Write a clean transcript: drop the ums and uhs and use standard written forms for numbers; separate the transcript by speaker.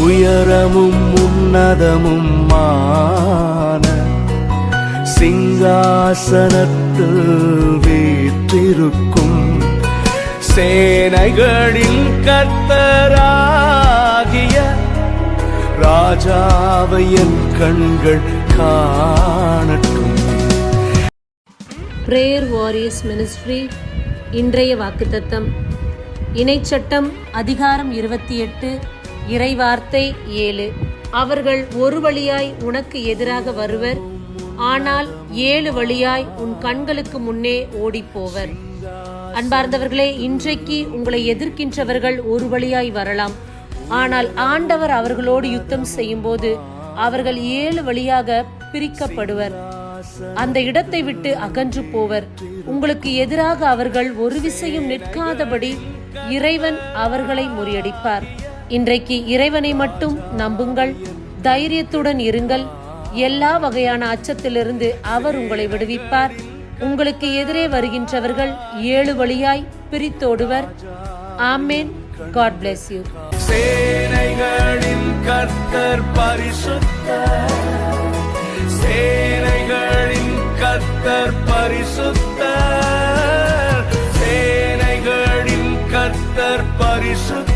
Speaker 1: உயரமும் உன்னதமும் சிங்காசனத்தில் வீற்றிருக்கும் சேனைகளின் கர்த்தராகிய ராஜாவை என் கண்கள் காணட்டும்.
Speaker 2: பிரேயர் வாரியர்ஸ் மினிஸ்ட்ரி இன்றைய வாக்குத்தத்தம். இணைச்சட்டம் அதிகாரம் 28 இறைவார்த்தை 7. அவர்கள் ஒரு வழியாய் உனக்கு எதிராக வருவர், ஆனால் 7 வழியாய் உன் கண்களுக்கு முன்னே ஓடிப்போவர். அன்பார்ந்தவர்களே, இன்றைக்கு உங்களை எதிர்க்கின்றவர்கள் ஒரு வழியாய் வரலாம், ஆனால் ஆண்டவர் அவர்களோடு யுத்தம் செய்யும் போது அவர்கள் 7 வழியாக பிரிக்கப்படுவர். அந்த இடத்தை விட்டு அகன்று போவர். உங்களுக்கு எதிராக அவர்கள் ஒரு விசையும் நிற்காதபடி இறைவன் அவர்களை முறியடிப்பார். இன்றைக்கு இறைவனை மட்டும் நம்புங்கள், தைரியத்துடன் இருங்கள். எல்லா வகையான அச்சத்திலிருந்து அவர் உங்களை விடுவிப்பார். உங்களுக்கு எதிரே வருகின்றவர்கள் 7 வழியாய் பிரித்தோடுவர். ஆமென். God bless you.
Speaker 1: சேனைகளின் கர்த்தர் பரிசுத்தர், சேனைகளின் கர்த்தர் பரிசுத்தர், சேனைகளின் கர்த்தர் பரிசுத்தர்.